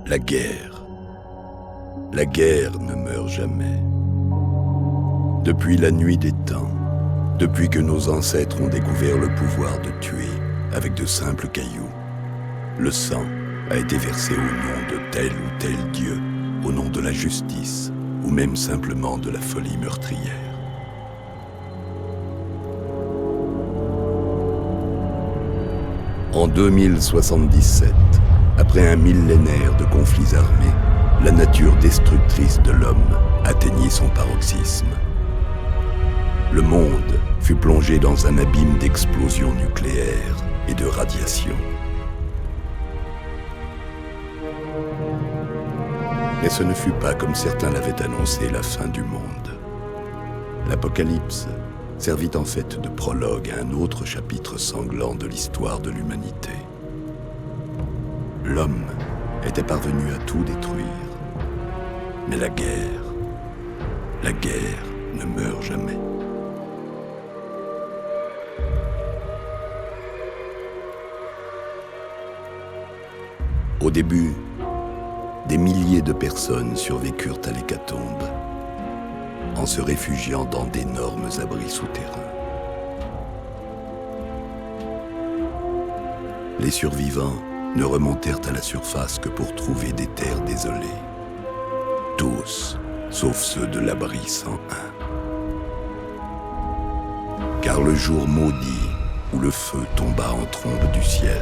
La guerre. La guerre ne meurt jamais. Depuis la nuit des temps, depuis que nos ancêtres ont découvert le pouvoir de tuer avec de simples cailloux, le sang a été versé au nom de tel ou tel dieu, au nom de la justice, ou même simplement de la folie meurtrière. En 2077, après un millénaire de conflits armés, la nature destructrice de l'homme atteignit son paroxysme. Le monde fut plongé dans un abîme d'explosions nucléaires et de radiation. Mais ce ne fut pas, comme certains l'avaient annoncé, la fin du monde. L'Apocalypse servit en fait de prologue à un autre chapitre sanglant de l'histoire de l'humanité. L'homme était parvenu à tout détruire. Mais la guerre ne meurt jamais. Au début, des milliers de personnes survécurent à l'hécatombe, en se réfugiant dans d'énormes abris souterrains. Les survivants ne remontèrent à la surface que pour trouver des terres désolées. Tous, sauf ceux de l'abri 101. Car le jour maudit où le feu tomba en trombe du ciel,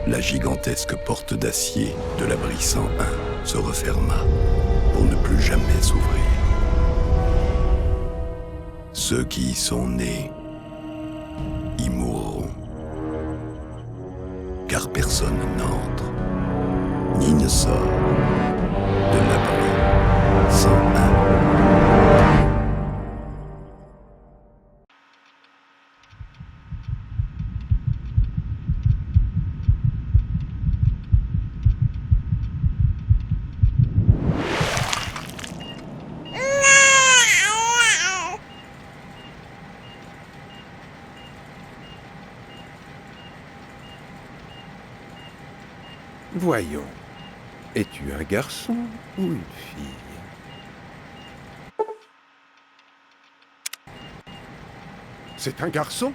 la gigantesque porte d'acier de l'abri 101 se referma pour ne plus jamais s'ouvrir. Ceux qui y sont nés y mourront. Car personne n'entre, ni ne sort de l'abri 101. Voyons, es-tu un garçon ou une fille? C'est un garçon?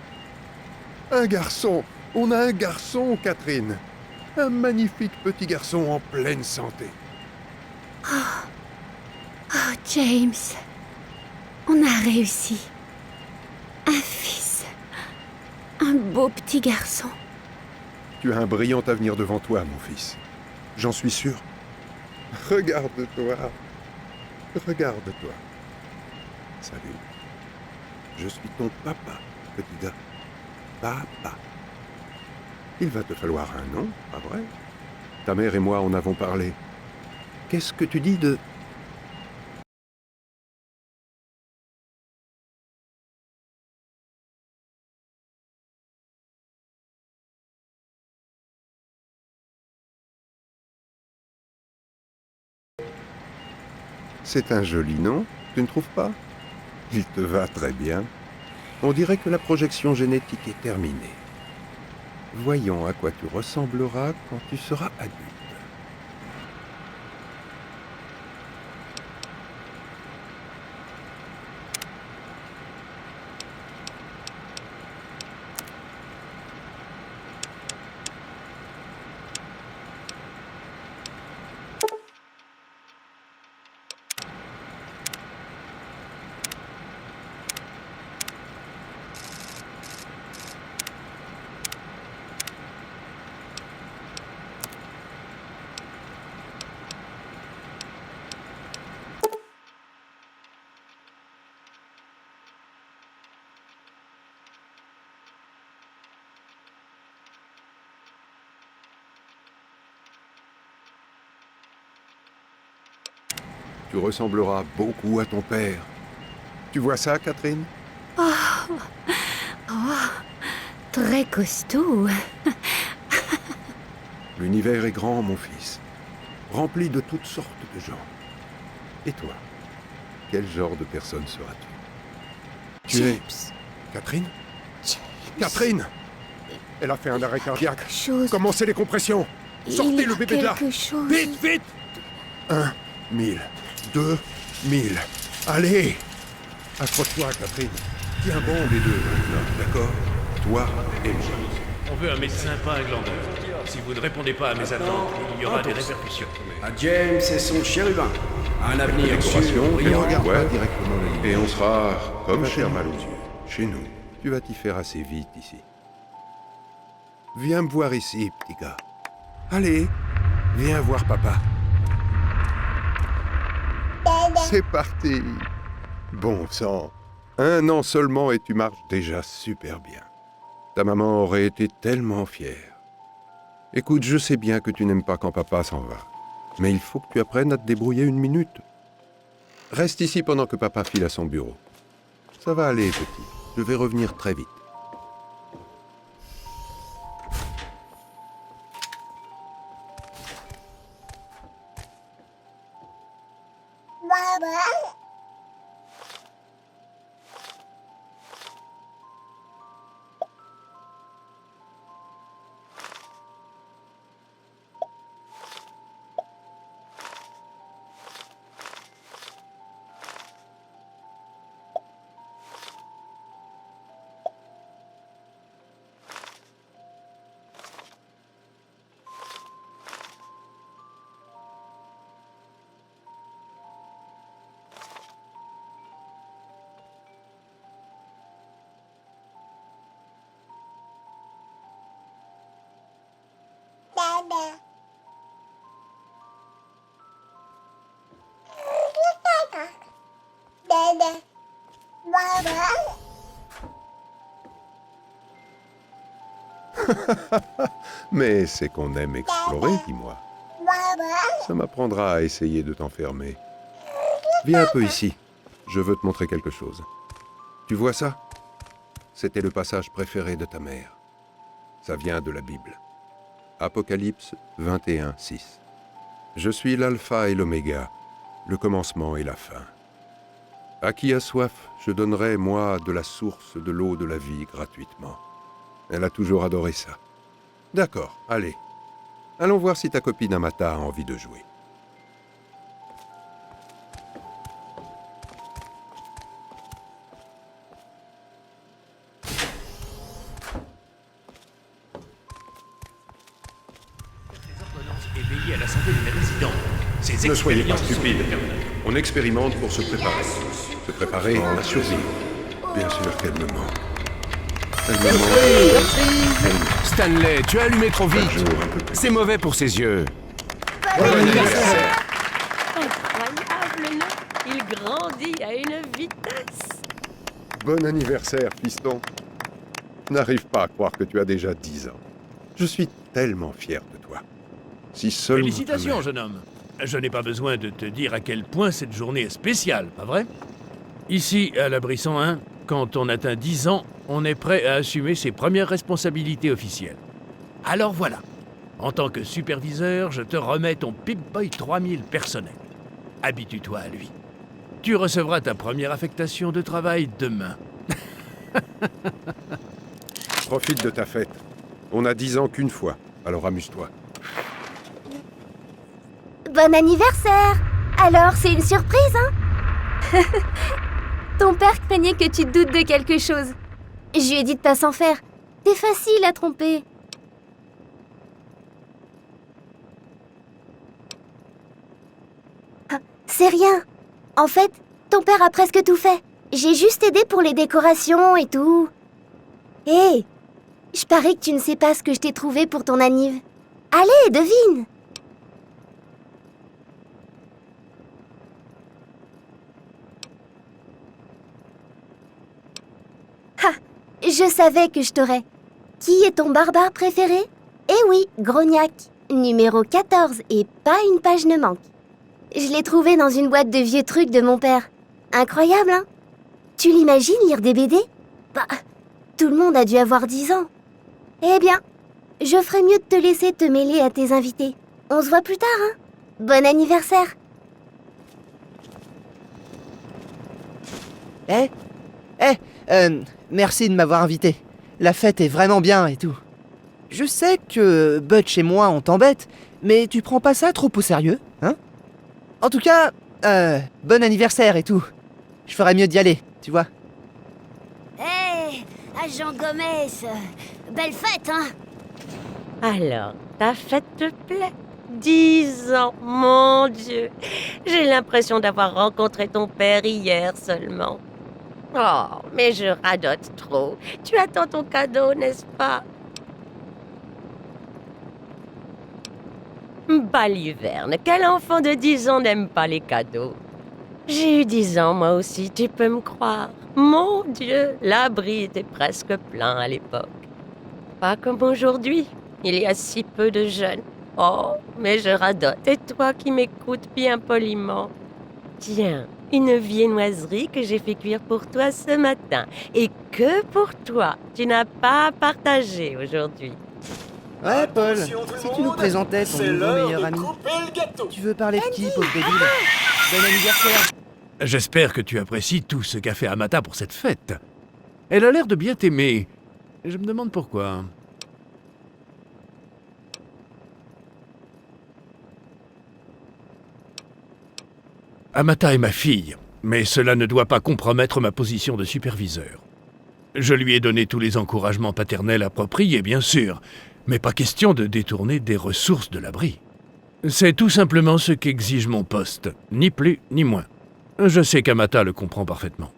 Un garçon! On a un garçon, Catherine! Un magnifique petit garçon en pleine santé. Oh, James, on a réussi. Un fils. Un beau petit garçon. Tu as un brillant avenir devant toi, mon fils. J'en suis sûr. Regarde-toi. Regarde-toi. Salut. Je suis ton papa, petit gars. Papa. Il va te falloir un nom, pas vrai? Ta mère et moi en avons parlé. Qu'est-ce que tu dis de... C'est un joli nom, tu ne trouves pas? Il te va très bien. On dirait que la projection génétique est terminée. Voyons à quoi tu ressembleras quand tu seras adulte. Tu ressembleras beaucoup à ton père. Tu vois ça, Catherine? Très costaud. L'univers est grand, mon fils, rempli de toutes sortes de gens. Et toi, quel genre de personne seras-tu? Tu es... Catherine? Catherine! Elle a fait un arrêt cardiaque. Commencez les compressions. Sortez le bébé de là. Vite, vite! 1 000, 2 000. Allez! Accroche-toi, Catherine. Tiens bon, les deux, maintenant, d'accord? Toi et moi. On veut un médecin, pas un glandeur. Si vous ne répondez pas à mes attentes, il y aura des répercussions. À James et son chérubin. Un avenir sûr, Décoration, et brillant. on regarde pas directement la lumière. Et on sera comme chez mal aux yeux. Chez nous. Tu vas t'y faire assez vite ici. Viens me voir ici, petit gars. Allez, viens voir papa. C'est parti. Bon sang. 1 an seulement et tu marches déjà super bien. Ta maman aurait été tellement fière. Écoute, je sais bien que tu n'aimes pas quand papa s'en va. Mais il faut que tu apprennes à te débrouiller 1 minute. Reste ici pendant que papa file à son bureau. Ça va aller, petit. Je vais revenir très vite. Mais c'est qu'on aime explorer, dis-moi. Ça m'apprendra à essayer de t'enfermer. Viens un peu ici. Je veux te montrer quelque chose. Tu vois ça? C'était le passage préféré de ta mère. Ça vient de la Bible. Apocalypse 21, 6. Je suis l'alpha et l'oméga, le commencement et la fin. À qui a soif, je donnerai, moi, de la source de l'eau de la vie gratuitement. Elle a toujours adoré ça. D'accord, allez. Allons voir si ta copine Amata a envie de jouer. Les ordonnances et veiller à la santé de mes résidents. Ces Ne soyez pas expériences sont stupide. éternelles. On expérimente pour se préparer. Se préparer à survivre. Bien sûr qu'elle me ment. Elle me ment. Stanley, tu as allumé trop vite. C'est mauvais pour ses yeux. Incroyable, non? Il grandit à une vitesse. Bon anniversaire, fiston. Je n'arrive pas à croire que tu as déjà 10 ans. Je suis tellement fier de toi. Si seulement... Félicitations, ta mère- jeune homme. Je n'ai pas besoin de te dire à quel point cette journée est spéciale, pas vrai? Ici, à l'abri 101, quand on atteint 10 ans, on est prêt à assumer ses premières responsabilités officielles. Alors voilà. En tant que superviseur, je te remets ton Pip-Boy 3000 personnel. Habitue-toi à lui. Tu recevras ta première affectation de travail demain. Profite de ta fête. On a 10 ans qu'une fois, alors amuse-toi. Bon anniversaire! Alors, c'est une surprise, hein? Ton père craignait que tu te doutes de quelque chose. Je lui ai dit de pas s'en faire. T'es facile à tromper. Ah, c'est rien. En fait, ton père a presque tout fait. J'ai juste aidé pour les décorations et tout. Hé! Je parie que tu ne sais pas ce que je t'ai trouvé pour ton anniv. Allez, devine! Ha! Je savais que je t'aurais. Qui est ton barbare préféré? Eh oui, Grognac, numéro 14 et pas une page ne manque. Je l'ai trouvé dans une boîte de vieux trucs de mon père. Incroyable, hein? Tu l'imagines lire des BD? Bah, tout le monde a dû avoir 10 ans. Eh bien, je ferais mieux de te laisser te mêler à tes invités. On se voit plus tard, hein? Bon anniversaire! Merci de m'avoir invité. La fête est vraiment bien et tout. Je sais que Butch et moi on t'embête, mais tu prends pas ça trop au sérieux, hein? En tout cas, bon anniversaire et tout. Je ferais mieux d'y aller, tu vois. Hé, agent Gomez, belle fête, hein? Alors, ta fête te plaît? 10 ans, mon Dieu. J'ai l'impression d'avoir rencontré ton père hier seulement. Oh, mais je radote trop. Tu attends ton cadeau, n'est-ce pas? Baliverne, quel enfant de 10 ans n'aime pas les cadeaux? J'ai eu 10 ans, moi aussi, tu peux me croire. Mon Dieu, l'abri était presque plein à l'époque. Pas comme aujourd'hui, il y a si peu de jeunes. Oh, mais je radote. Et toi qui m'écoutes bien poliment. Tiens, une viennoiserie que j'ai fait cuire pour toi ce matin. Et que pour toi. Tu n'as pas à partager aujourd'hui. Ouais, Paul, si tu nous présentais ton nouveau meilleur ami. Tu veux parler de qui, pauvre débile? Bon anniversaire. J'espère que tu apprécies tout ce qu'a fait Amata pour cette fête. Elle a l'air de bien t'aimer. Je me demande pourquoi. Amata est ma fille, mais cela ne doit pas compromettre ma position de superviseur. Je lui ai donné tous les encouragements paternels appropriés, bien sûr, mais pas question de détourner des ressources de l'abri. C'est tout simplement ce qu'exige mon poste, ni plus ni moins. Je sais qu'Amata le comprend parfaitement.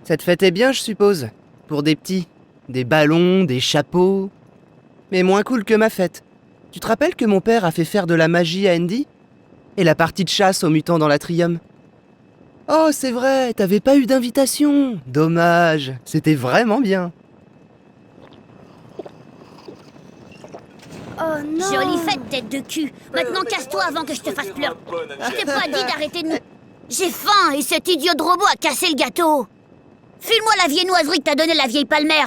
Cette fête est bien, je suppose. Pour des petits. Des ballons, des chapeaux. Mais moins cool que ma fête. Tu te rappelles que mon père a fait faire de la magie à Andy? Et la partie de chasse aux mutants dans l'Atrium? Oh, c'est vrai, t'avais pas eu d'invitation. Dommage, c'était vraiment bien. Oh non! Jolie fête, tête de cul. Maintenant, casse-toi avant que je te fasse pleurer. Je t'ai pas dit d'arrêter de nous... J'ai faim et cet idiot de robot a cassé le gâteau. File-moi la viennoiserie que t'a donnée la vieille Palmer.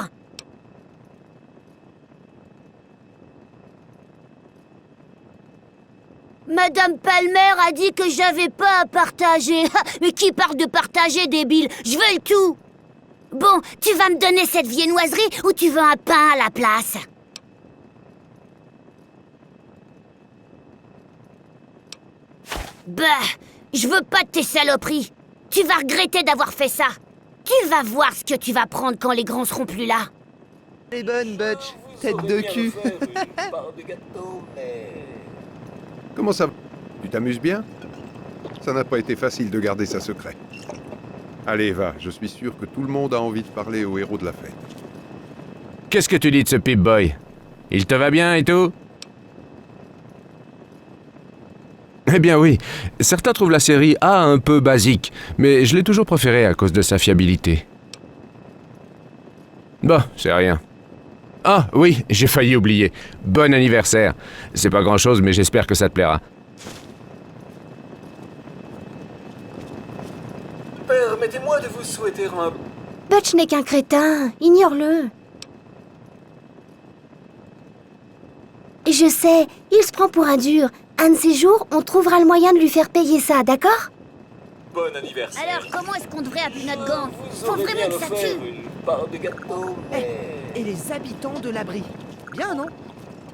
Madame Palmer a dit que j'avais pas à partager. Mais qui parle de partager, débile? Je veux le tout. Bon, tu vas me donner cette viennoiserie ou tu veux un pain à la place? Bah, je veux pas de tes saloperies. Tu vas regretter d'avoir fait ça. Tu vas voir ce que tu vas prendre quand les grands seront plus là. Elle est bonne, Butch. Tête de cul. Comment ça va? Tu t'amuses bien? Ça n'a pas été facile de garder ça secret. Allez, va, je suis sûr que tout le monde a envie de parler au héros de la fête. Qu'est-ce que tu dis de ce Pip-Boy? Il te va bien et tout? Eh bien oui, certains trouvent la série A un peu basique, mais je l'ai toujours préférée à cause de sa fiabilité. Bon, c'est rien. Ah oui, j'ai failli oublier. Bon anniversaire. C'est pas grand-chose, mais j'espère que ça te plaira. Permettez-moi de vous souhaiter un... Butch n'est qu'un crétin, ignore-le. Je sais, il se prend pour un dur. Un de ces jours, on trouvera le moyen de lui faire payer ça, d'accord? Bon anniversaire. Alors, comment est-ce qu'on devrait appeler notre gang? Vous Faut aurez vraiment bien que ça offert tue. une part de gâteau, mais... Et les habitants de l'abri. Bien, non?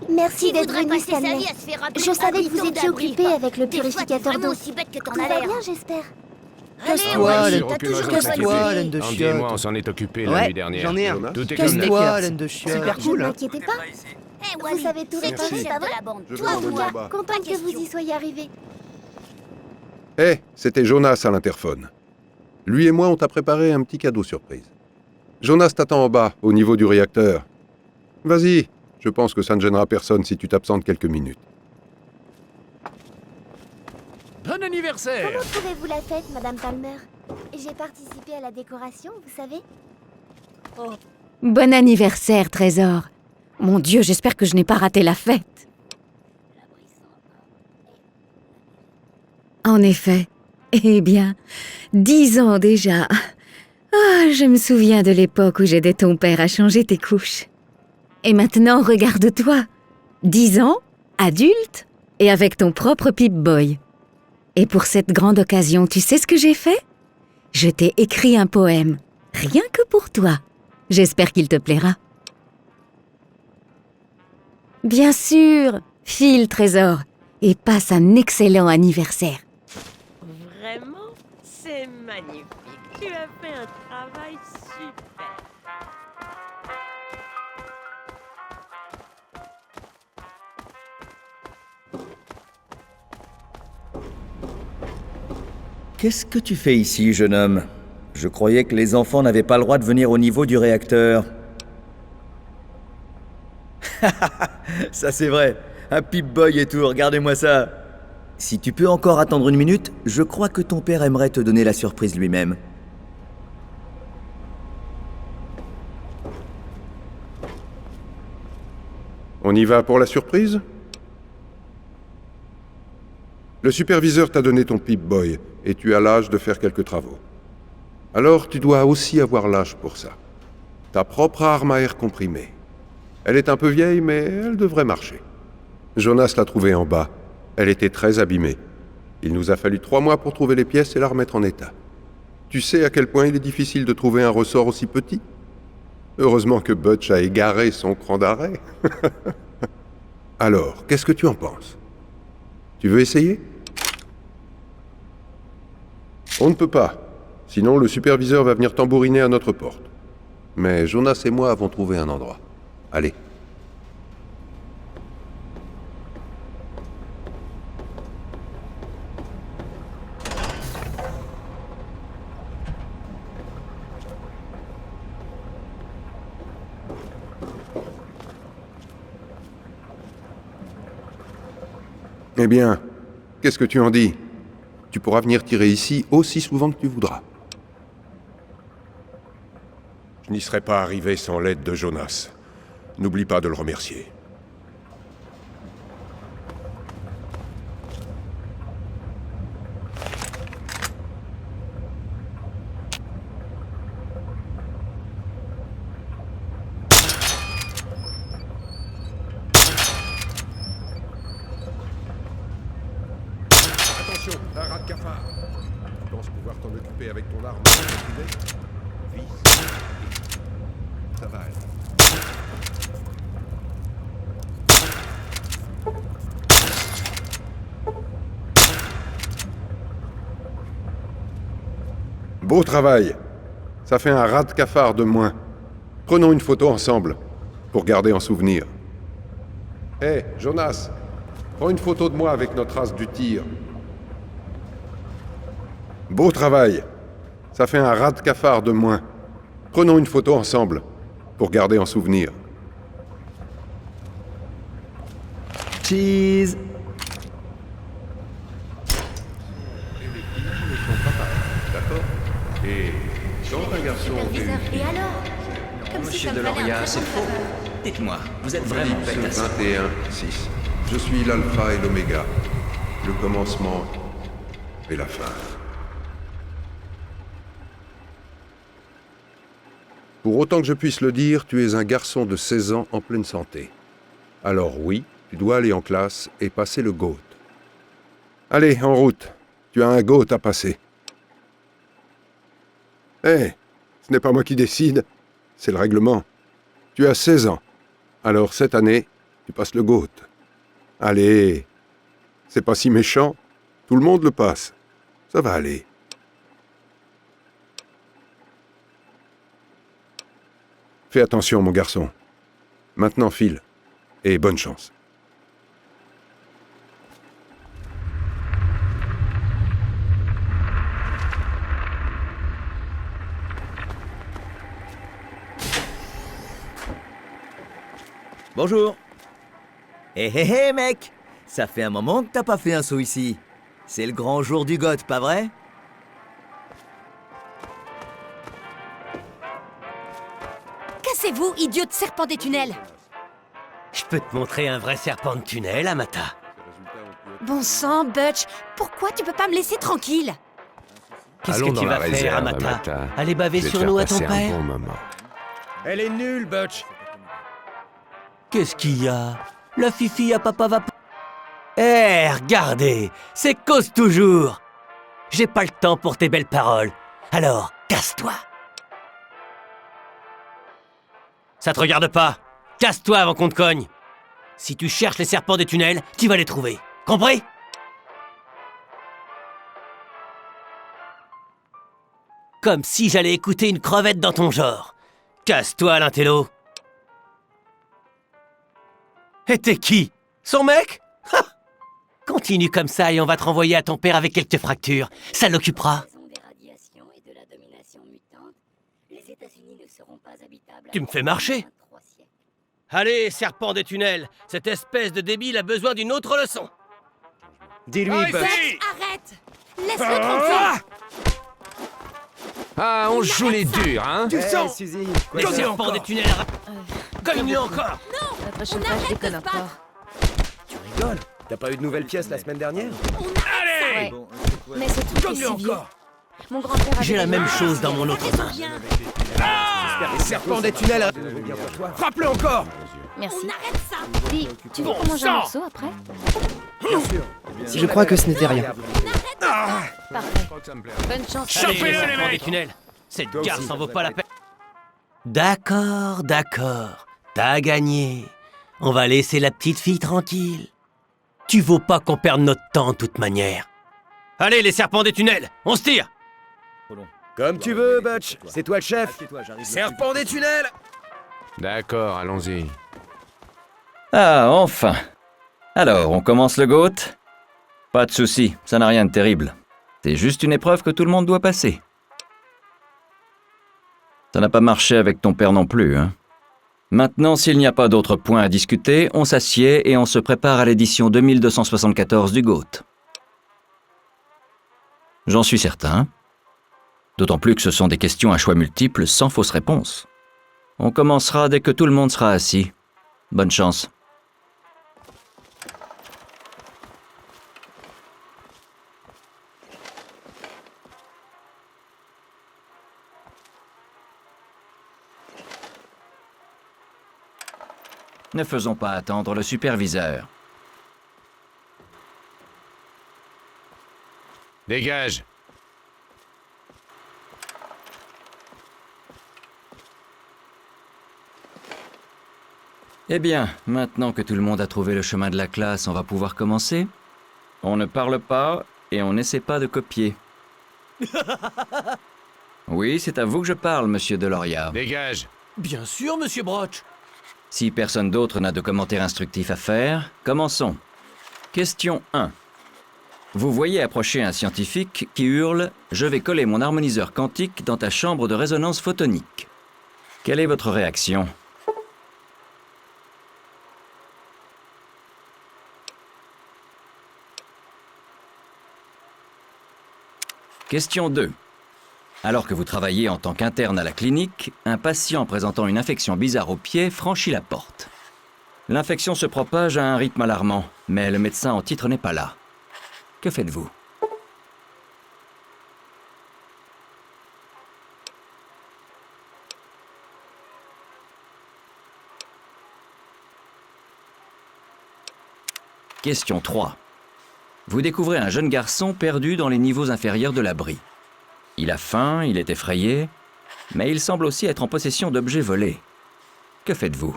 Merci Qui d'être voudrait venu, passer sa Stanley. vie à se faire appeler Je savais que vous habitant étiez d'abri. occupé avec le Des fois, t'es purificateur vraiment d'eau. aussi bête que t'en Tout as va l'air. bien, j'espère. Allez, Casse-toi, ouais, Alan. t'as toujours de Casse-toi, bonnes Alan idées. de Andy et moi, on chiotte. s'en est occupés la Ouais, nuit dernière. j'en ai un. Jonas, Tout est Casse-toi, calme. Alan de chiotte. Super Je cool, ne hein. m'inquiétez pas. Eh, Vous Wally, savez tout c'est réparer, qui pas chef de vrai? la bande? Je Toi vais ou envoyer moi? en bas. Contente que vous question. y soyez arrivés. Eh, c'était Jonas à l'interphone. Lui et moi, on t'a préparé un petit cadeau surprise. Jonas t'attend en bas, au niveau du réacteur. Vas-y, je pense que ça ne gênera personne si tu t'absentes quelques minutes. Bon anniversaire! Comment trouvez-vous la fête, Madame Palmer? J'ai participé à la décoration, vous savez? Bon anniversaire, Trésor. Mon Dieu, j'espère que je n'ai pas raté la fête. En effet. Eh bien, 10 ans déjà. Ah, je me souviens de l'époque où j'aidais ton père à changer tes couches. Et maintenant, regarde-toi. 10 ans, adulte, et avec ton propre Pip-Boy. Et pour cette grande occasion, tu sais ce que j'ai fait? Je t'ai écrit un poème, rien que pour toi. J'espère qu'il te plaira. Bien sûr. File, Trésor, et passe un excellent anniversaire. Vraiment, c'est magnifique. Tu as fait un travail super. Qu'est-ce que tu fais ici, jeune homme? Je croyais que les enfants n'avaient pas le droit de venir au niveau du réacteur. Ça c'est vrai, un Pip-Boy et tout, regardez-moi ça. Si tu peux encore attendre une minute, je crois que ton père aimerait te donner la surprise lui-même. On y va pour la surprise? Le superviseur t'a donné ton Pip-Boy et tu as l'âge de faire quelques travaux. Alors tu dois aussi avoir l'âge pour ça. Ta propre arme à air comprimé. Elle est un peu vieille, mais elle devrait marcher. Jonas l'a trouvée en bas. Elle était très abîmée. Il nous a fallu 3 mois pour trouver les pièces et la remettre en état. Tu sais à quel point il est difficile de trouver un ressort aussi petit? Heureusement que Butch a égaré son cran d'arrêt. Alors, qu'est-ce que tu en penses? Tu veux essayer? On ne peut pas. Sinon, le superviseur va venir tambouriner à notre porte. Mais Jonas et moi avons trouvé un endroit. Allez. Eh bien, qu'est-ce que tu en dis? Tu pourras venir tirer ici aussi souvent que tu voudras. Je n'y serais pas arrivé sans l'aide de Jonas. N'oublie pas de le remercier. Attention, un rat de cafard. Tu penses pouvoir t'en occuper avec ton arme? Vise. Ça va aller. Beau travail. Ça fait un rat de cafard de moins. Prenons une photo ensemble, pour garder en souvenir. Hé, Jonas, prends une photo de moi avec notre as du tir. Beau travail. Ça fait un rat de cafard de moins. Prenons une photo ensemble, pour garder en souvenir. Cheese. D'accord. Et quand un garçon fait Et alors? Comme si ça me valait un c'est faux. Dites-moi, vous êtes vraiment bête à ça. 21-6. Je suis l'alpha et l'oméga. Le commencement et la fin. Pour autant que je puisse le dire, tu es un garçon de 16 ans en pleine santé. Alors oui, tu dois aller en classe et passer le GOAT. Allez, en route. Tu as un GOAT à passer. Hé, ce n'est pas moi qui décide, c'est le règlement. Tu as 16 ans. Alors cette année, tu passes le GOAT. Allez, c'est pas si méchant. Tout le monde le passe. Ça va aller. Fais attention, mon garçon. Maintenant, file. Et bonne chance. Bonjour. Hé hé hé mec, ça fait un moment que t'as pas fait un saut ici. C'est le grand jour du GOAT, pas vrai? Cassez-vous, idiot de serpent des tunnels! Je peux te montrer un vrai serpent de tunnel, Amata. Bon sang, Butch, pourquoi tu peux pas me laisser tranquille? Qu'est-ce Allons que tu dans la vas faire, réserve, Amata? Amata. Aller baver Je vais te sur faire nous à ton passer un père? bon moment. Elle est nulle, Butch. Qu'est-ce qu'il y a? La fifi à papa va... Eh, regardez, c'est cause toujours. J'ai pas le temps pour tes belles paroles. Alors, casse-toi. Ça te regarde pas. Casse-toi avant qu'on te cogne. Si tu cherches les serpents des tunnels, tu vas les trouver. Compris? Comme si j'allais écouter une crevette dans ton genre. Casse-toi, l'intello. Et t'es qui? Son mec? Ha! Continue comme ça et on va te renvoyer à ton père avec quelques fractures. Ça l'occupera. Tu me fais marcher? Allez, serpent des tunnels, cette espèce de débile a besoin d'une autre leçon. Dis-lui, Buck. Arrête! Laisse-le tranquille! Ah, on joue les durs, hein? Du sang! Les serpents des tunnels, cogne-le encore! La prochaine fois, je déconne encore. Tu rigoles? T'as pas eu de nouvelles pièces la semaine dernière? Ouais. Mais ce truc est Cogne-le si vieux. encore! Mon grand-père avait J'ai la des même mains. chose dans mon autre main. Les serpents des tunnels! Frappe-le encore! Merci. On arrête ça! Dis, tu veux qu'on mange un morceau après? Bien sûr! Je crois que ce n'était rien. Parfait. Bonne chance. Allez, les serpents des tunnels! Cette gare s'en vaut pas la peine. D'accord, d'accord. T'as gagné. On va laisser la petite fille tranquille. Tu vaux pas qu'on perde notre temps de toute manière. Allez, les serpents des tunnels, on se tire! Comme tu veux, Butch! C'est toi le chef! Serpent des tunnels! D'accord, allons-y. Ah, enfin. Alors, on commence le GOAT? Pas de souci, ça n'a rien de terrible. C'est juste une épreuve que tout le monde doit passer. Ça n'a pas marché avec ton père non plus, hein? Maintenant, s'il n'y a pas d'autres points à discuter, on s'assied et on se prépare à l'édition 2274 du GOAT. J'en suis certain. D'autant plus que ce sont des questions à choix multiples sans fausse réponse. On commencera dès que tout le monde sera assis. Bonne chance. Ne faisons pas attendre le superviseur. Dégage. Eh bien, maintenant que tout le monde a trouvé le chemin de la classe, on va pouvoir commencer. On ne parle pas et on n'essaie pas de copier. Oui, c'est à vous que je parle, monsieur Deloria. Dégage. Bien sûr, monsieur Broch. Si personne d'autre n'a de commentaires instructifs à faire, commençons. Question 1. Vous voyez approcher un scientifique qui hurle « Je vais coller mon harmoniseur quantique dans ta chambre de résonance photonique ». Quelle est votre réaction? Question 2. Alors que vous travaillez en tant qu'interne à la clinique, un patient présentant une infection bizarre au pied franchit la porte. L'infection se propage à un rythme alarmant, mais le médecin en titre n'est pas là. Que faites-vous? Question 3. Vous découvrez un jeune garçon perdu dans les niveaux inférieurs de l'abri. Il a faim, il est effrayé, mais il semble aussi être en possession d'objets volés. Que faites-vous?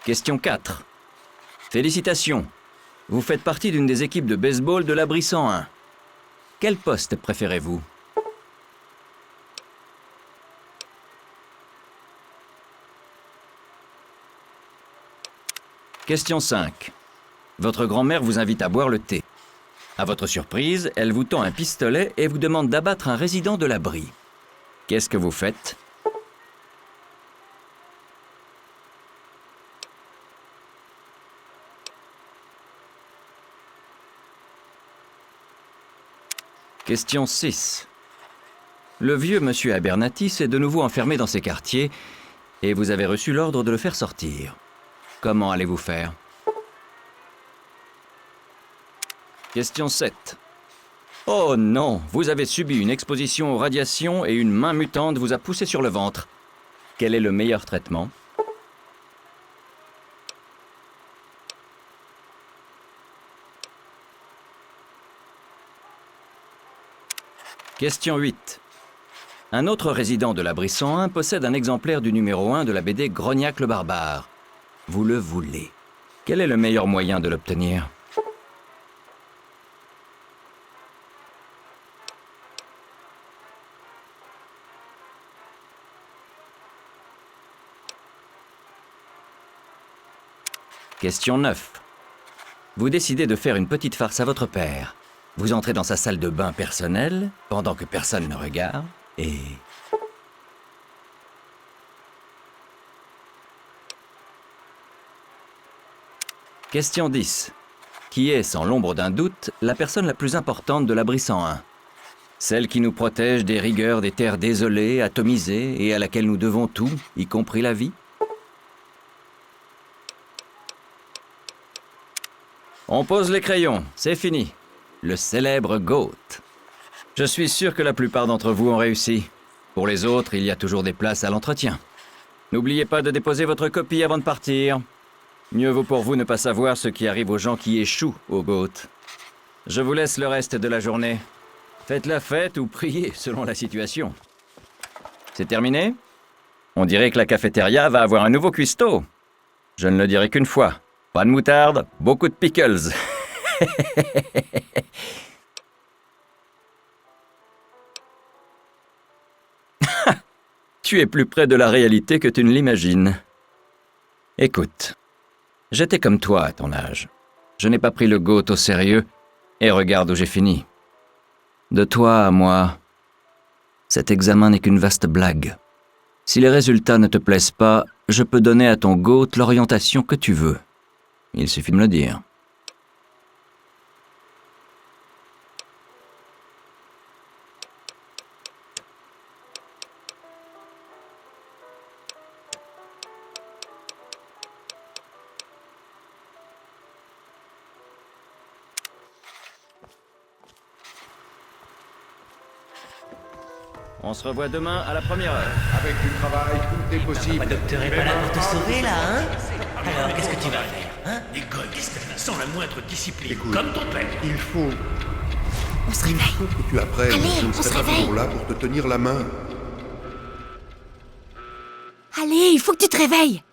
Question 4. Félicitations. Vous faites partie d'une des équipes de baseball de l'abri 101. Quel poste préférez-vous? Question 5. Votre grand-mère vous invite à boire le thé. À votre surprise, elle vous tend un pistolet et vous demande d'abattre un résident de l'abri. Qu'est-ce que vous faites? Question 6. Le vieux monsieur Abernathy est de nouveau enfermé dans ses quartiers et vous avez reçu l'ordre de le faire sortir. Comment allez-vous faire? Question 7. Oh non, vous avez subi une exposition aux radiations et une main mutante vous a poussé sur le ventre. Quel est le meilleur traitement? Question 8. Un autre résident de l'abri 101 possède un exemplaire du numéro 1 de la BD Grognac le barbare. Vous le voulez. Quel est le meilleur moyen de l'obtenir? Question 9. Vous décidez de faire une petite farce à votre père. Vous entrez dans sa salle de bain personnelle, pendant que personne ne regarde, et... Question 10. Qui est, sans l'ombre d'un doute, la personne la plus importante de l'abri 101? Celle qui nous protège des rigueurs des terres désolées, atomisées, et à laquelle nous devons tout, y compris la vie? On pose les crayons, c'est fini. Le célèbre GOAT. Je suis sûr que la plupart d'entre vous ont réussi. Pour les autres, il y a toujours des places à l'entretien. N'oubliez pas de déposer votre copie avant de partir. Mieux vaut pour vous ne pas savoir ce qui arrive aux gens qui échouent au GOAT. Je vous laisse le reste de la journée. Faites la fête ou priez, selon la situation. C'est terminé? On dirait que la cafétéria va avoir un nouveau cuistot. Je ne le dirai qu'une fois. Pas de moutarde, beaucoup de pickles. Tu es plus près de la réalité que tu ne l'imagines. Écoute, j'étais comme toi à ton âge. Je n'ai pas pris le GOAT au sérieux, et regarde où j'ai fini. De toi à moi, cet examen n'est qu'une vaste blague. Si les résultats ne te plaisent pas, je peux donner à ton GOAT l'orientation que tu veux. Il suffit de me le dire. On se revoit demain à la première heure. Avec du travail, tout est possible. Le docteur est pas là pour te sauver, là, hein? Alors, qu'est-ce que tu vas faire, hein? École, sans la moindre discipline, Écoute, comme ton père. Il faut On se réveille. que tu apprennes. Allez, Je ne on se serai pas réveille. toujours là pour te tenir la main. Allez, il faut que tu te réveilles.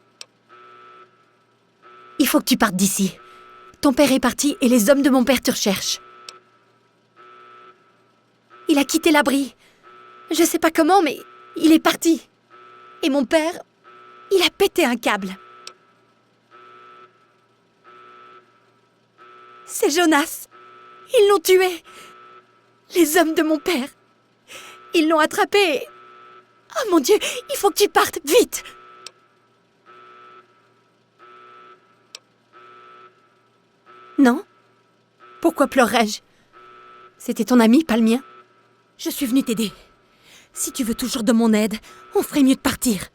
Il faut que tu partes d'ici. Ton père est parti et les hommes de mon père te recherchent. Il a quitté l'abri. Je sais pas comment, mais il est parti. Et mon père, il a pété un câble. C'est Jonas. Ils l'ont tué. Les hommes de mon père. Ils l'ont attrapé. et- Oh mon Dieu, il faut que tu partes, vite. Non? Pourquoi pleurerais-je? C'était ton ami, pas le mien. Je suis venue t'aider. Si tu veux toujours de mon aide, on ferait mieux de partir.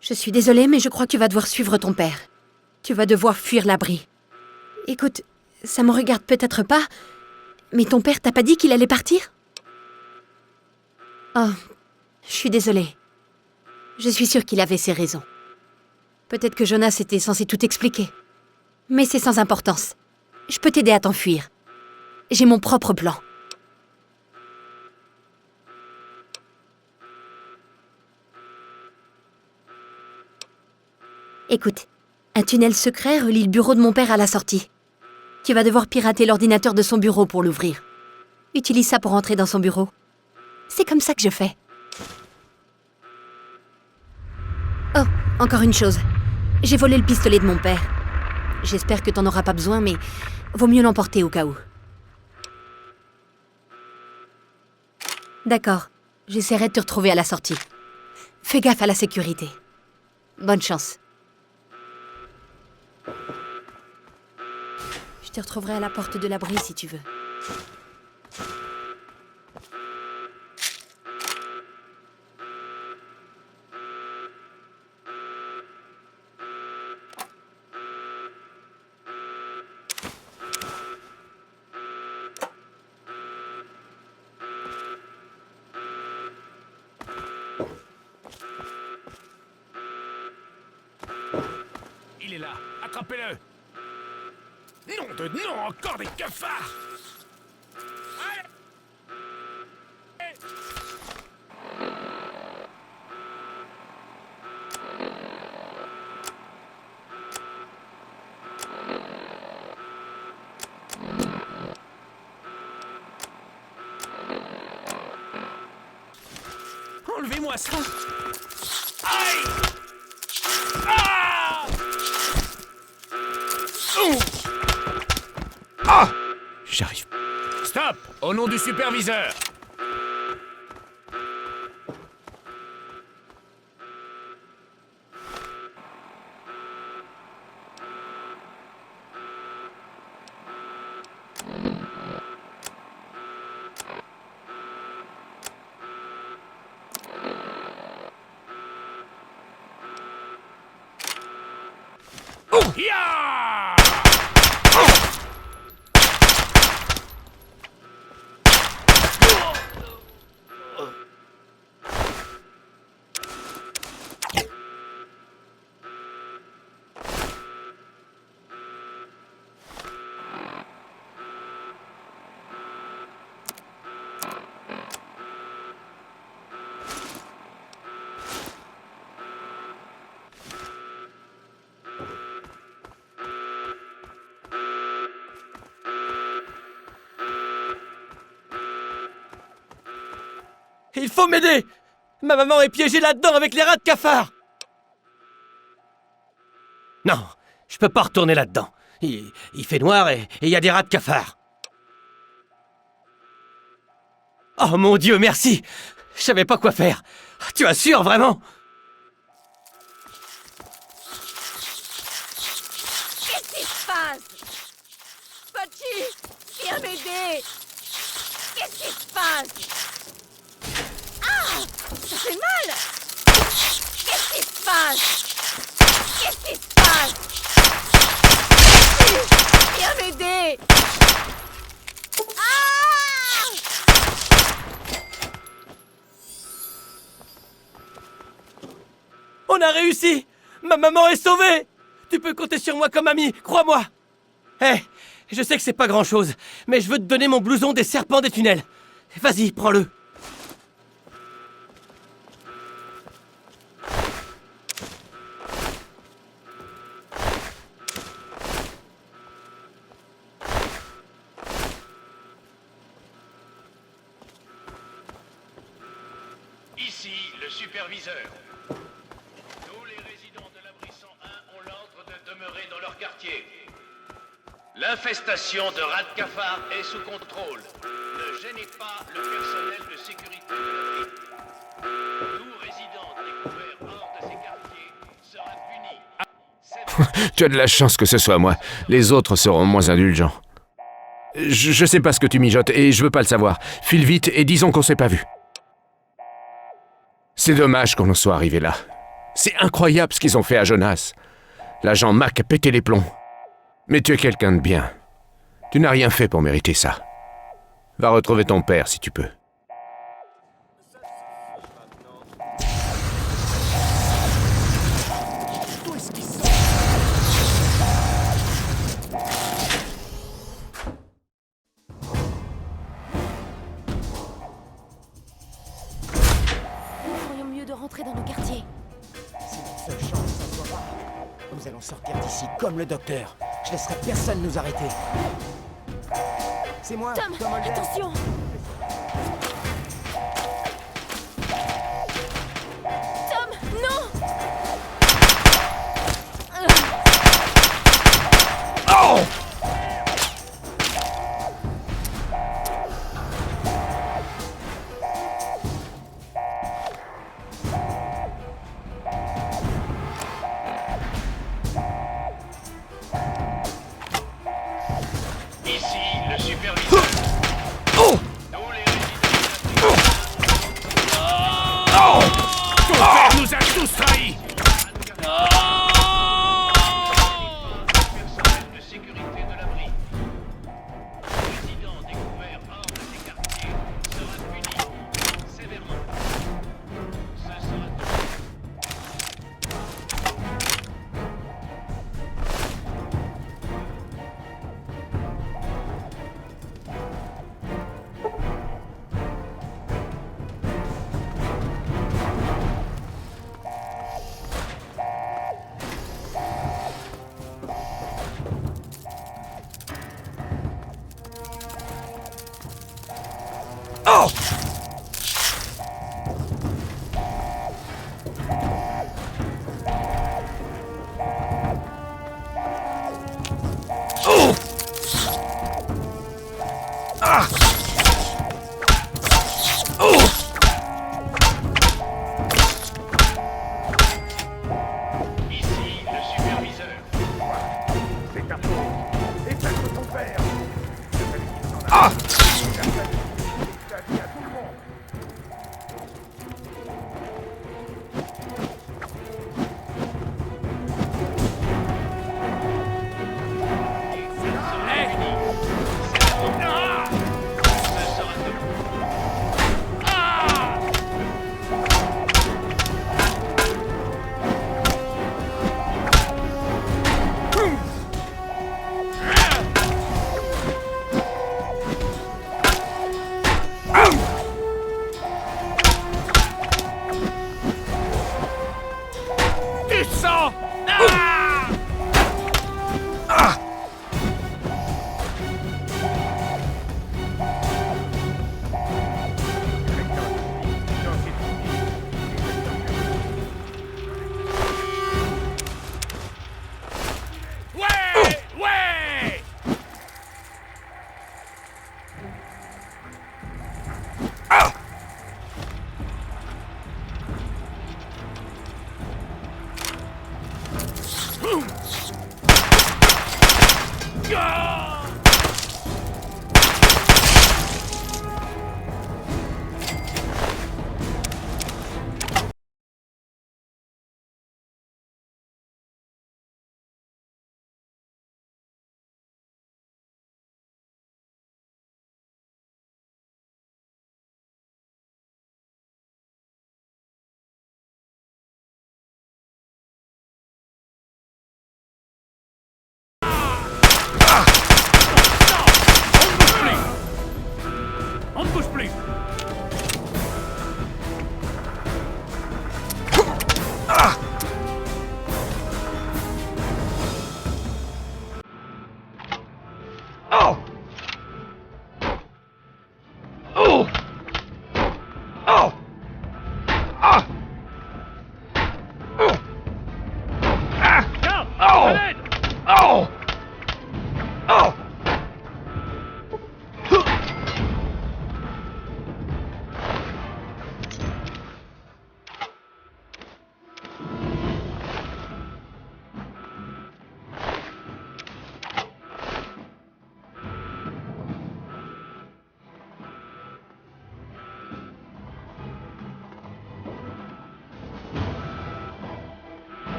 Je suis désolée, mais je crois que tu vas devoir suivre ton père. Tu vas devoir fuir l'abri. Écoute, ça me regarde peut-être pas, mais ton père t'a pas dit qu'il allait partir? Oh, je suis désolée. Je suis sûre qu'il avait ses raisons. Peut-être que Jonas était censé tout expliquer. Mais c'est sans importance. Je peux t'aider à t'enfuir. J'ai mon propre plan. Écoute, un tunnel secret relie le bureau de mon père à la sortie. Tu vas devoir pirater l'ordinateur de son bureau pour l'ouvrir. Utilise ça pour entrer dans son bureau. C'est comme ça que je fais. Oh, encore une chose. J'ai volé le pistolet de mon père. J'espère que t'en auras pas besoin, mais vaut mieux l'emporter au cas où. D'accord, j'essaierai de te retrouver à la sortie. Fais gaffe à la sécurité. Bonne chance. Je te retrouverai à la porte de l'abri si tu veux. Il est là, attrapez-le. Non de non, encore des cafards. Enlevez-moi ça. Aïe! Ah! Ah! J'arrive. Stop! Au nom du superviseur! Ya! Il faut m'aider! Ma maman est piégée là-dedans avec les rats de cafard! Non, je peux pas retourner là-dedans. Il fait noir et il y a des rats de cafard. Oh mon Dieu, merci! Je savais pas quoi faire. Tu assures, vraiment? Qu'est-ce qui se passe? Pochi, viens m'aider! Qu'est-ce qui se passe? Ah! Ça fait mal! Qu'est-ce qui se passe? Qu'est-ce qui se passe? Pochi, viens m'aider! Ah! On a réussi! Ma maman est sauvée! Tu peux compter sur moi comme ami, crois-moi! Hé, je sais que c'est pas grand-chose, mais je veux te donner mon blouson des serpents des tunnels. Vas-y, prends-le. Ici, le superviseur. Tous les résidents de l'abri 101 ont l'ordre de demeurer dans leur quartier. L'infestation de rats de cafard est sous contrôle. Ne gênez pas le personnel de sécurité de l'abri. Tout résident découvert hors de ces quartiers sera puni. Tu as de la chance que ce soit moi. Les autres seront moins indulgents. Je sais pas ce que tu mijotes et je veux pas le savoir. File vite et disons qu'on s'est pas vu. C'est dommage qu'on en soit arrivé là. C'est incroyable ce qu'ils ont fait à Jonas. L'agent Mac a pété les plombs. Mais tu es quelqu'un de bien. Tu n'as rien fait pour mériter ça. Va retrouver ton père si tu peux. De rentrer dans nos quartiers. C'est notre seule chance, ça se voit pas. Nous allons sortir d'ici comme le docteur. Je laisserai personne nous arrêter. C'est moi, Tom, attention! Tom, non! Oh! Ici, le superviseur. Tous les résidents Ton père nous a tous trahis. Personnel de sécurité de l'abri. Résident découvert hors de ces quartiers sera puni sévèrement. Ce sera tout. Oh! On ne bouge plus.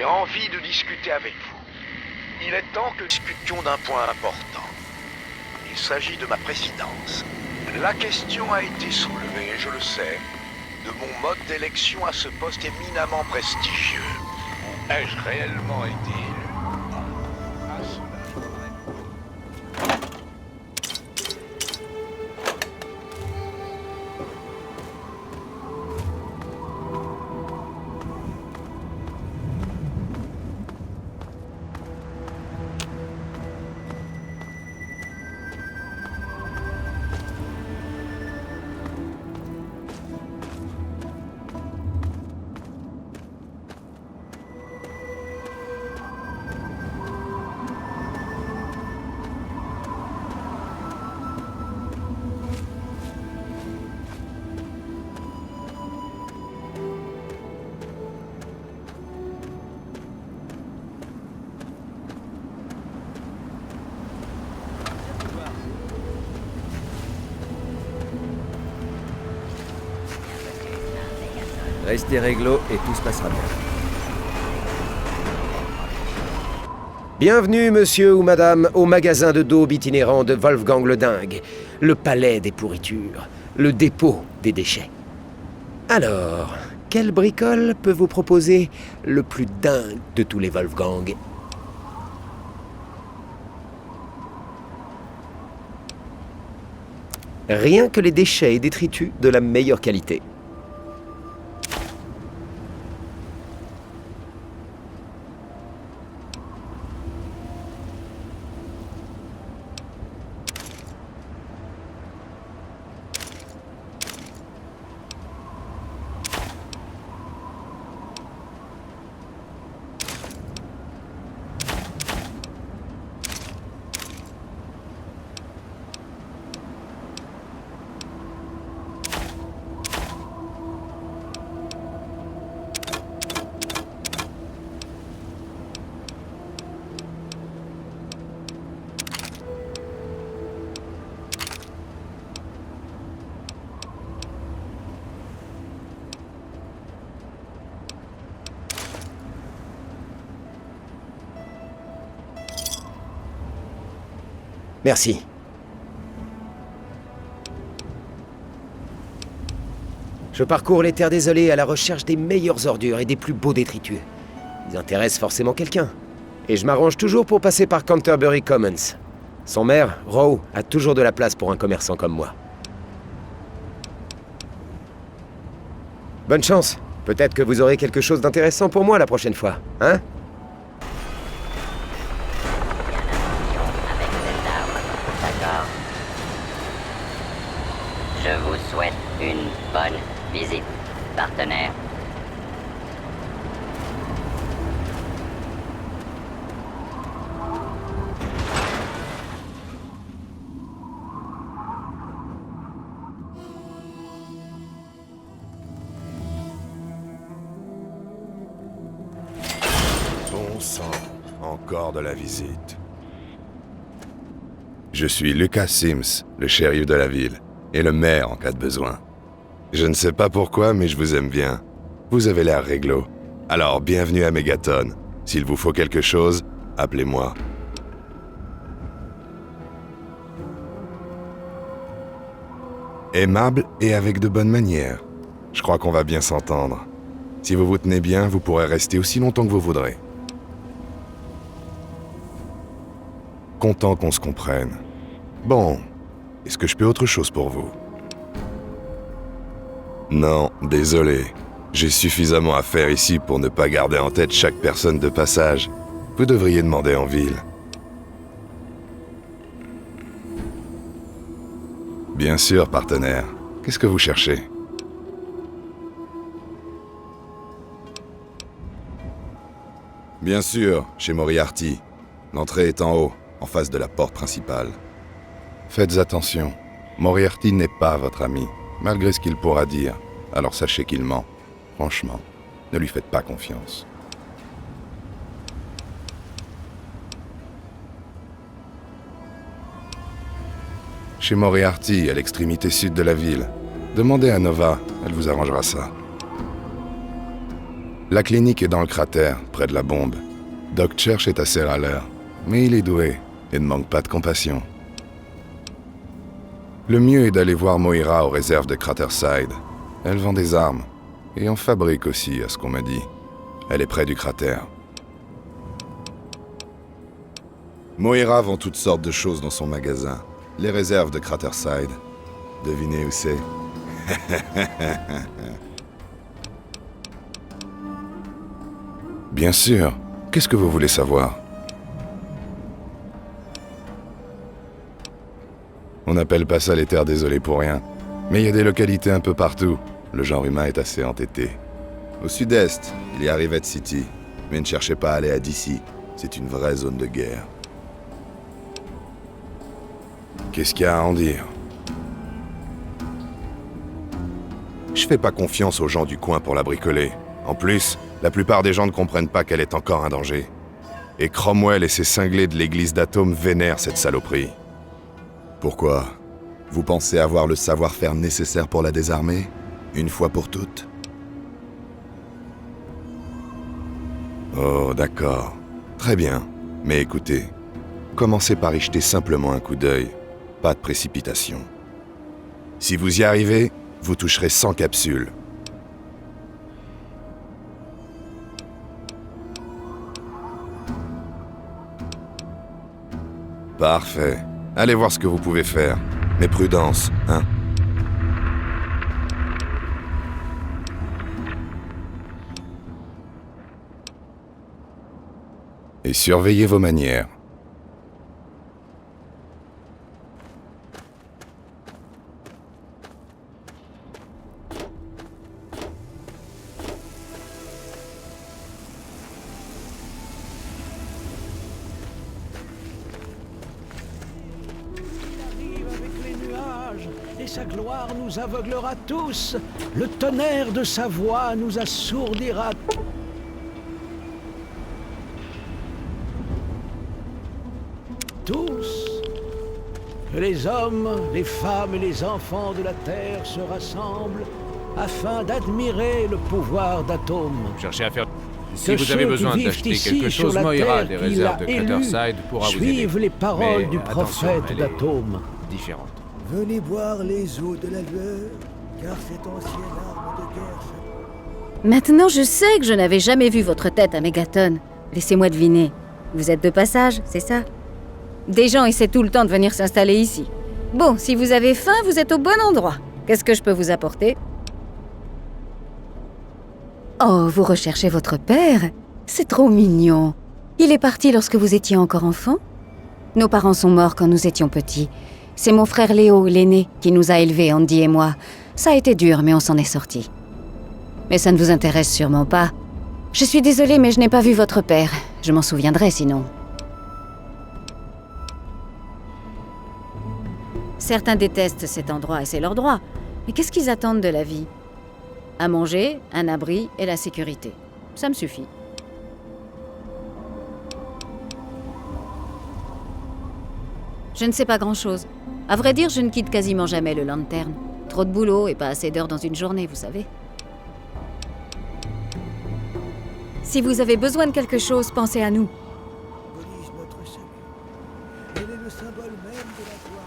J'ai envie de discuter avec vous. Il est temps que nous discutions d'un point important. Il s'agit de ma présidence. La question a été soulevée, je le sais, de mon mode d'élection à ce poste éminemment prestigieux. Ai-je réellement été élu? À cela, je vous réponds. Restez réglo et tout se passera bien. Bienvenue, monsieur ou madame, au magasin de daube itinérant de Wolfgang le Dingue, le palais des pourritures, le dépôt des déchets. Alors, quelle bricole peut vous proposer le plus dingue de tous les Wolfgang? Rien que les déchets et détritus de la meilleure qualité. Merci. Je parcours les terres désolées à la recherche des meilleures ordures et des plus beaux détritus. Ils intéressent forcément quelqu'un. Et je m'arrange toujours pour passer par Canterbury Commons. Son maire, Rowe, a toujours de la place pour un commerçant comme moi. Bonne chance. Peut-être que vous aurez quelque chose d'intéressant pour moi la prochaine fois, hein? Je vous souhaite une bonne visite, partenaire. Bon sang, encore de la visite. Je suis Lucas Sims, le shérif de la ville, et le maire en cas de besoin. Je ne sais pas pourquoi, mais je vous aime bien. Vous avez l'air réglo. Alors, bienvenue à Megaton. S'il vous faut quelque chose, appelez-moi. Aimable et avec de bonnes manières. Je crois qu'on va bien s'entendre. Si vous vous tenez bien, vous pourrez rester aussi longtemps que vous voudrez. Content qu'on se comprenne. Bon, est-ce que je peux autre chose pour vous? Non, désolé. J'ai suffisamment à faire ici pour ne pas garder en tête chaque personne de passage. Vous devriez demander en ville. Bien sûr, partenaire. Qu'est-ce que vous cherchez? Bien sûr, chez Moriarty. L'entrée est en haut, en face de la porte principale. Faites attention. Moriarty n'est pas votre ami, malgré ce qu'il pourra dire. Alors sachez qu'il ment. Franchement, ne lui faites pas confiance. Chez Moriarty, à l'extrémité sud de la ville. Demandez à Nova, elle vous arrangera ça. La clinique est dans le cratère, près de la bombe. Doc Church est assez râleur, mais il est doué et ne manque pas de compassion. Le mieux est d'aller voir Moira aux réserves de Craterside. Elle vend des armes, et en fabrique aussi, à ce qu'on m'a dit. Elle est près du cratère. Moira vend toutes sortes de choses dans son magasin. Les réserves de Craterside. Devinez où c'est? Bien sûr. Qu'est-ce que vous voulez savoir? On n'appelle pas ça les terres désolées pour rien. Mais il y a des localités un peu partout. Le genre humain est assez entêté. Au sud-est, il y a Rivet City. Mais ne cherchez pas à aller à DC. C'est une vraie zone de guerre. Qu'est-ce qu'il y a à en dire? Je fais pas confiance aux gens du coin pour la bricoler. En plus, la plupart des gens ne comprennent pas qu'elle est encore un danger. Et Cromwell et ses cinglés de l'église d'Atome vénèrent cette saloperie. Pourquoi? Vous pensez avoir le savoir-faire nécessaire pour la désarmer? Une fois pour toutes? Oh, d'accord. Très bien. Mais écoutez, commencez par y jeter simplement un coup d'œil. Pas de précipitation. Si vous y arrivez, vous toucherez 100 capsules. Parfait. Allez voir ce que vous pouvez faire. Mais prudence, hein? Et surveillez vos manières. Et sa gloire nous aveuglera tous. Le tonnerre de sa voix nous assourdira. Tous. Que les hommes, les femmes et les enfants de la terre se rassemblent afin d'admirer le pouvoir d'Atome. Cherchez à faire... Si vous avez besoin d'acheter quelque chose, Moira des réserves de Craterside pourra vous aider. Suivent les paroles du prophète elle est d'Atome. différente. Venez boire les eaux de la lueur, car cette ancienne arme de guerre... Maintenant, je sais que je n'avais jamais vu votre tête à Mégaton. Laissez-moi deviner. Vous êtes de passage, c'est ça? Des gens essaient tout le temps de venir s'installer ici. Bon, si vous avez faim, vous êtes au bon endroit. Qu'est-ce que je peux vous apporter? Oh, vous recherchez votre père? C'est trop mignon. Il est parti lorsque vous étiez encore enfant? Nos parents sont morts quand nous étions petits. C'est mon frère Léo, l'aîné, qui nous a élevés, Andy et moi. Ça a été dur, mais on s'en est sortis. Mais ça ne vous intéresse sûrement pas. Je suis désolée, mais je n'ai pas vu votre père. Je m'en souviendrai sinon. Certains détestent cet endroit et c'est leur droit. Mais qu'est-ce qu'ils attendent de la vie? À manger, un abri et la sécurité. Ça me suffit. Je ne sais pas grand-chose. À vrai dire, je ne quitte quasiment jamais le Lantern. Trop de boulot et pas assez d'heures dans une journée, vous savez. Si vous avez besoin de quelque chose, pensez à nous. Symbolise notre salut. Elle est le symbole même de la gloire.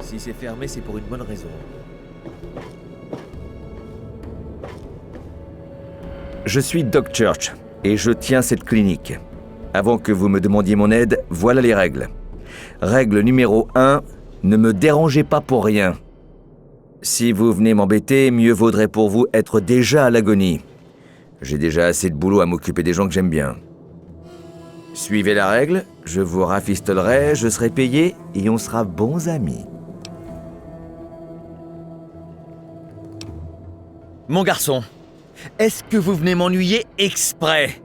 Si c'est fermé, c'est pour une bonne raison. Je suis Doc Church, et je tiens cette clinique. Avant que vous me demandiez mon aide, voilà les règles. Règle numéro 1, ne me dérangez pas pour rien. Si vous venez m'embêter, mieux vaudrait pour vous être déjà à l'agonie. J'ai déjà assez de boulot à m'occuper des gens que j'aime bien. Suivez la règle, je vous rafistolerai, je serai payé, et on sera bons amis. Mon garçon, est-ce que vous venez m'ennuyer exprès?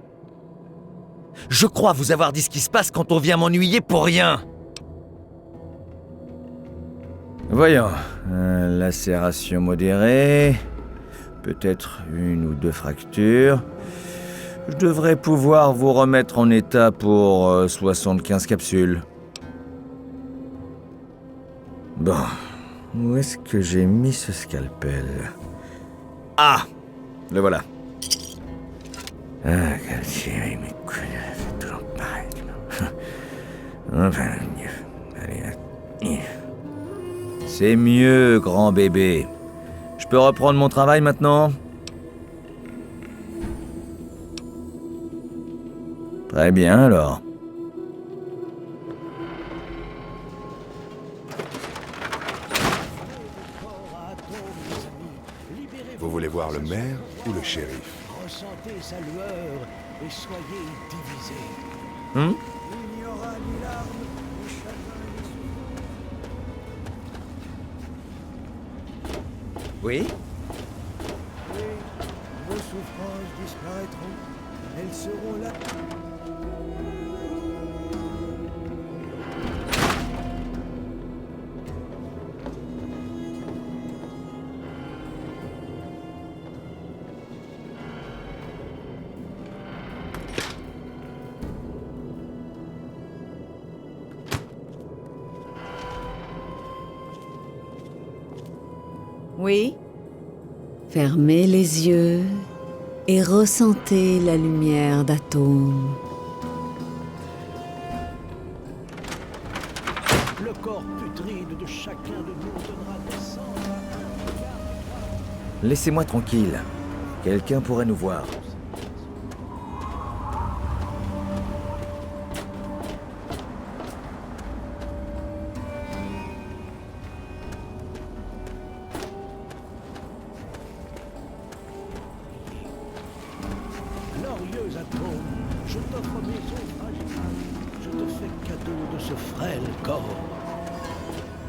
Je crois vous avoir dit ce qui se passe quand on vient m'ennuyer pour rien. Voyons, lacération modérée, peut-être 1 ou 2 fractures. Je devrais pouvoir vous remettre en état pour 75 capsules. Bon, où est-ce que j'ai mis ce scalpel? Ah, le voilà. Ah, quel mes couilles, c'est toujours pareil. Enfin, allez, c'est mieux, grand bébé. Je peux reprendre mon travail maintenant? Très bien, alors. Vous voulez voir le maire ou le shérif? Ressentez sa lueur et soyez divisés. Il n'y aura ni larmes, ni chagrin, ni Oui? Oui, vos souffrances disparaîtront. Elles seront là. Oui? Fermez les yeux et ressentez la lumière d'atomes. Le corps putride de chacun de nous donnera naissance à un regard. Laissez-moi tranquille. Quelqu'un pourrait nous voir. Glorieux atome, je t'offre mes os fragiles. Je te fais cadeau de ce frêle corps.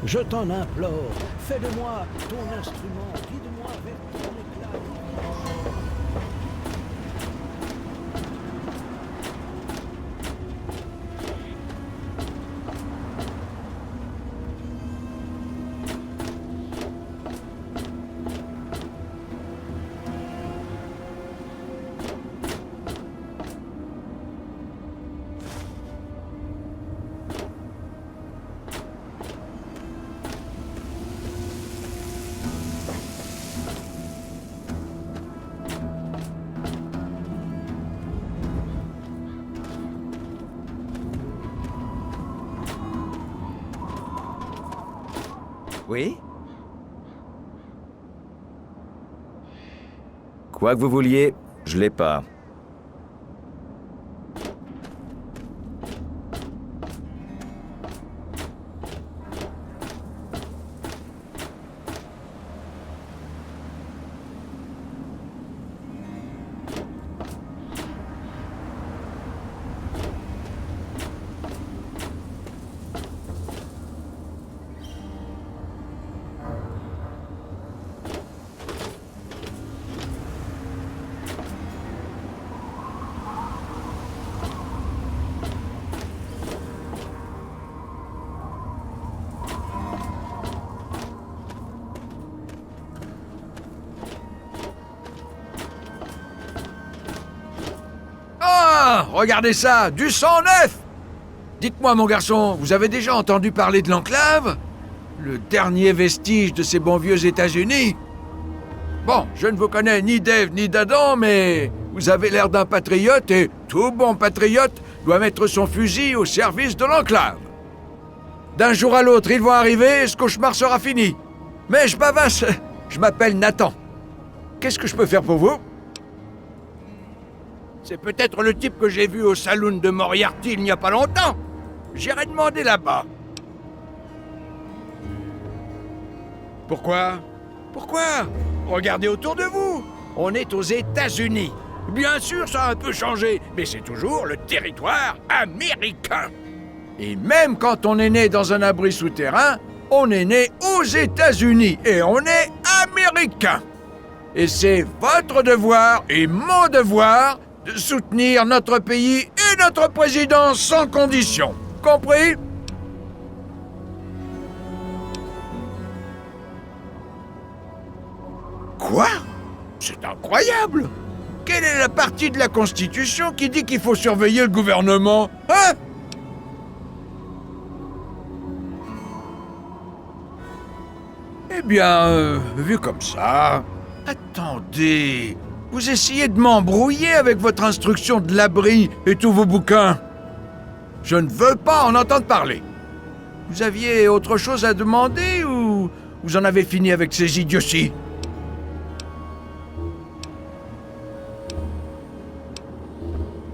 Je t'en implore, fais de moi ton instrument, guide-moi vers ton éclat. Oui? Quoi que vous vouliez, je l'ai pas. Ah, regardez ça, du sang neuf! Dites-moi, mon garçon, vous avez déjà entendu parler de l'Enclave? Le dernier vestige de ces bons vieux États-Unis? Bon, je ne vous connais ni d'Ève ni d'Adam, mais vous avez l'air d'un patriote et tout bon patriote doit mettre son fusil au service de l'Enclave. D'un jour à l'autre, ils vont arriver et ce cauchemar sera fini. Mais je bavasse, je m'appelle Nathan. Qu'est-ce que je peux faire pour vous? C'est peut-être le type que j'ai vu au saloon de Moriarty il n'y a pas longtemps. J'irai demander là-bas. Pourquoi? Pourquoi? Regardez autour de vous. On est aux États-Unis. Bien sûr, ça a un peu changé, mais c'est toujours le territoire américain. Et même quand on est né dans un abri souterrain, on est né aux États-Unis et on est américain. Et c'est votre devoir et mon devoir de soutenir notre pays et notre président sans condition. Compris? Quoi? C'est C'est incroyable! Quelle est la partie de la Constitution qui dit qu'il faut surveiller le gouvernement? Hein? Eh bien, vu comme ça... Attendez... Vous essayez de m'embrouiller avec votre instruction de l'abri et tous vos bouquins. Je ne veux pas en entendre parler. Vous aviez autre chose à demander ou vous en avez fini avec ces idioties?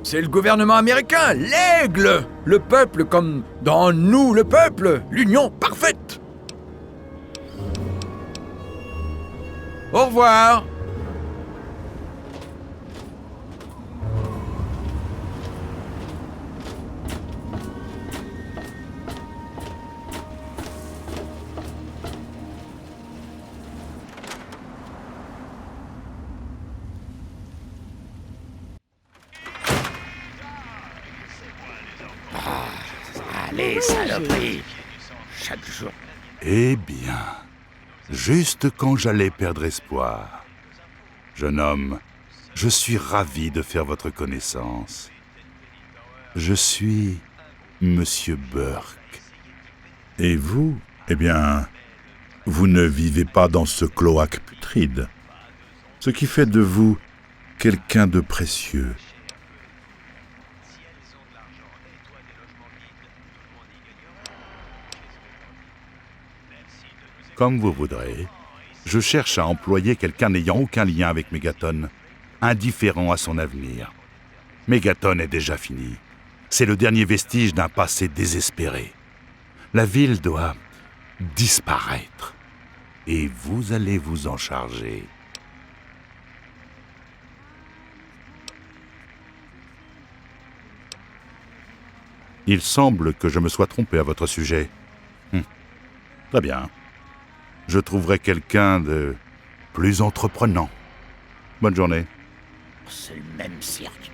C'est le gouvernement américain, l'aigle! Le peuple comme dans nous, le peuple, l'union parfaite! Au revoir! Allez, saloperie! Chaque jour. Eh bien, juste quand j'allais perdre espoir. Jeune homme, je suis ravi de faire votre connaissance. Je suis Monsieur Burke. Et vous, eh bien, vous ne vivez pas dans ce cloaque putride, ce qui fait de vous quelqu'un de précieux. Comme vous voudrez. Je cherche à employer quelqu'un n'ayant aucun lien avec Megaton, indifférent à son avenir. Megaton est déjà fini. C'est le dernier vestige d'un passé désespéré. La ville doit disparaître. Et vous allez vous en charger. Il semble que je me sois trompé à votre sujet. Très bien. Je trouverai quelqu'un de plus entreprenant. Bonne journée. C'est le même cirque.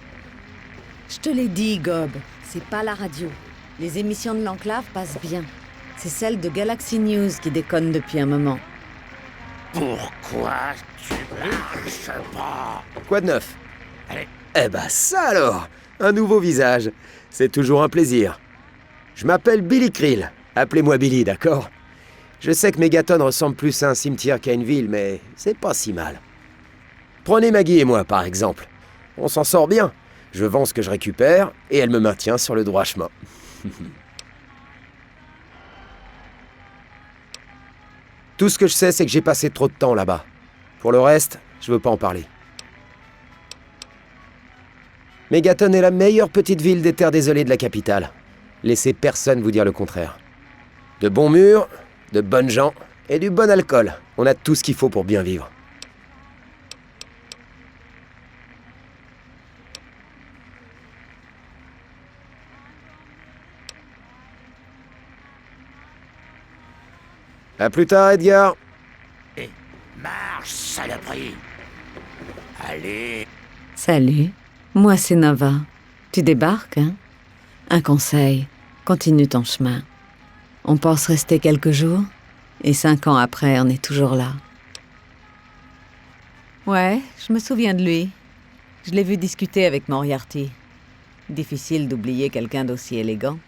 Je te l'ai dit, Gob, c'est pas la radio. Les émissions de l'Enclave passent bien. C'est celle de Galaxy News qui déconne depuis un moment. Pourquoi tu marches pas? Quoi de neuf? Allez. Eh ben ça alors! Un nouveau visage. C'est toujours un plaisir. Je m'appelle Billy Krill. Appelez-moi Billy, d'accord? Je sais que Megaton ressemble plus à un cimetière qu'à une ville, mais c'est pas si mal. Prenez Maggie et moi, par exemple. On s'en sort bien. Je vends ce que je récupère, et elle me maintient sur le droit chemin. Tout ce que je sais, c'est que j'ai passé trop de temps là-bas. Pour le reste, je veux pas en parler. Megaton est la meilleure petite ville des terres désolées de la capitale. Laissez personne vous dire le contraire. De bons murs, de bonnes gens et du bon alcool. On a tout ce qu'il faut pour bien vivre. À plus tard, Edgar. Et marche, saloperie. Allez. Salut, moi c'est Nova. Tu débarques, hein? Un conseil, continue ton chemin. On pense rester quelques jours, et 5 ans après, on est toujours là. Ouais, je me souviens de lui. Je l'ai vu discuter avec Moriarty. Difficile d'oublier quelqu'un d'aussi élégant.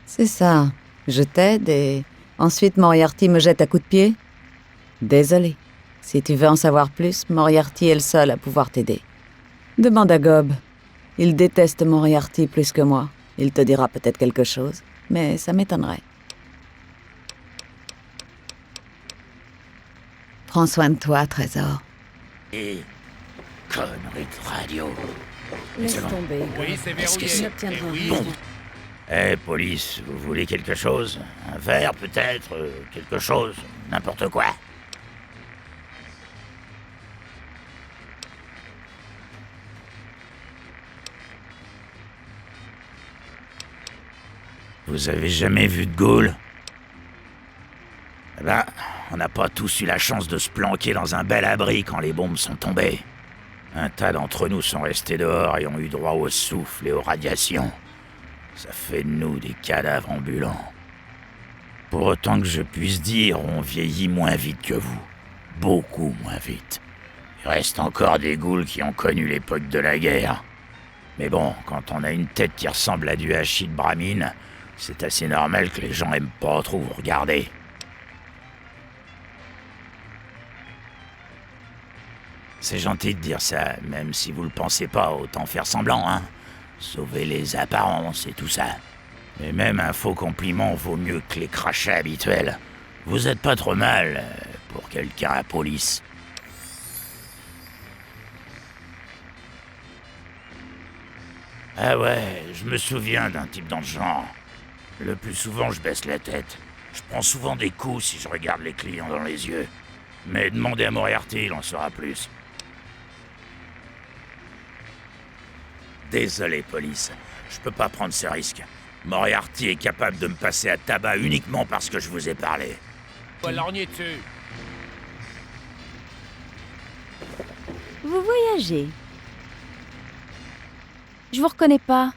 C'est ça. Je t'aide et ensuite Moriarty me jette à coups de pied. Désolé. Si tu veux en savoir plus, Moriarty est le seul à pouvoir t'aider. Demande à Gob. Il déteste Moriarty plus que moi. Il te dira peut-être quelque chose, mais ça m'étonnerait. Prends soin de toi, Trésor. Et connerie de radio. Laisse C'est bon. tomber. Oui, c'est Qu'est-ce que verrouillé. c'est? Eh oui. Bon. Eh, police, vous voulez quelque chose? Un verre, peut-être? Quelque chose? N'importe quoi? Vous avez jamais vu de Gaulle? Eh ben, on n'a pas tous eu la chance de se planquer dans un bel abri quand les bombes sont tombées. Un tas d'entre nous sont restés dehors et ont eu droit au souffle et aux radiations. Ça fait de nous des cadavres ambulants. Pour autant que je puisse dire, on vieillit moins vite que vous. Beaucoup moins vite. Il reste encore des ghouls qui ont connu l'époque de la guerre. Mais bon, quand on a une tête qui ressemble à du hachis de bramine, c'est assez normal que les gens aiment pas trop vous regarder. C'est gentil de dire ça, même si vous le pensez pas, autant faire semblant, hein. Sauver les apparences et tout ça. Mais même un faux compliment vaut mieux que les crachats habituels. Vous êtes pas trop mal pour quelqu'un à police. Ah ouais, je me souviens d'un type dans le genre. Le plus souvent, je baisse la tête. Je prends souvent des coups si je regarde les clients dans les yeux. Mais demandez à Moriarty, il en saura plus. Désolé, police. Je peux pas prendre ce risque. Moriarty est capable de me passer à tabac uniquement parce que je vous ai parlé. On va lorgner dessus. Vous voyagez. Je vous reconnais pas.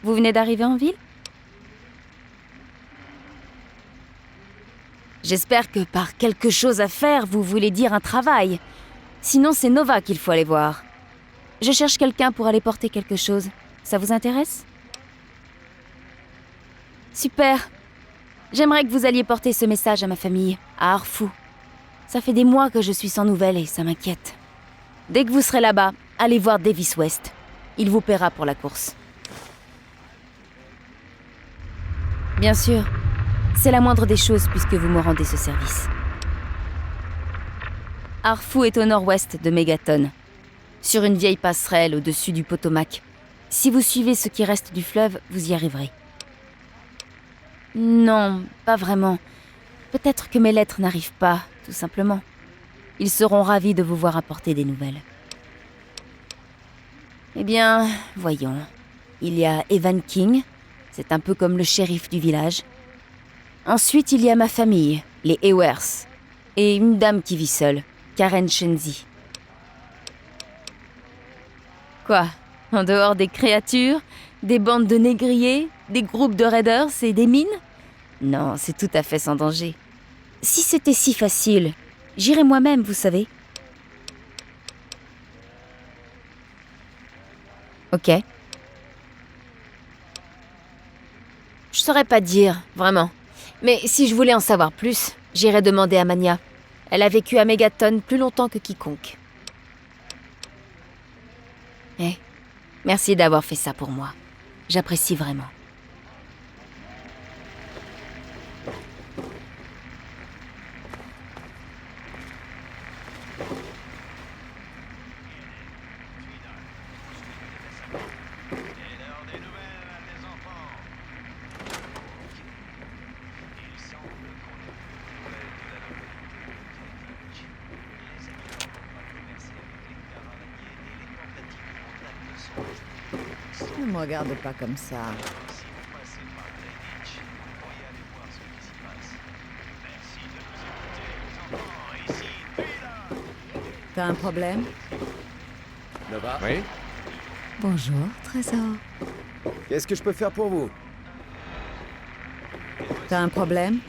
Vous venez d'arriver en ville? J'espère que par quelque chose à faire, vous voulez dire un travail. Sinon, c'est Nova qu'il faut aller voir. Je cherche quelqu'un pour aller porter quelque chose. Ça vous intéresse? Super. J'aimerais que vous alliez porter ce message à ma famille, à Arfou. Ça fait des mois que je suis sans nouvelles et ça m'inquiète. Dès que vous serez là-bas, allez voir Davis West. Il vous paiera pour la course. Bien sûr, c'est la moindre des choses puisque vous me rendez ce service. Arfou est au nord-ouest de Megaton, sur une vieille passerelle au-dessus du Potomac. Si vous suivez ce qui reste du fleuve, vous y arriverez. Non, pas vraiment. Peut-être que mes lettres n'arrivent pas, tout simplement. Ils seront ravis de vous voir apporter des nouvelles. Eh bien, voyons. Il y a Evan King, c'est un peu comme le shérif du village. Ensuite, il y a ma famille, les Ewers, et une dame qui vit seule, Karen Shenzi. Quoi? En dehors des créatures, des bandes de négriers, des groupes de raiders et des mines? Non, c'est tout à fait sans danger. Si c'était si facile, j'irais moi-même, vous savez. Ok. Je saurais pas dire, vraiment. Mais si je voulais en savoir plus, j'irais demander à Mania. Elle a vécu à Megaton plus longtemps que quiconque. Merci d'avoir fait ça pour moi. J'apprécie vraiment. Ne me regarde pas comme ça. T'as un problème? Nova? Oui. Bonjour, Trésor. Qu'est-ce que je peux faire pour vous? T'as un problème?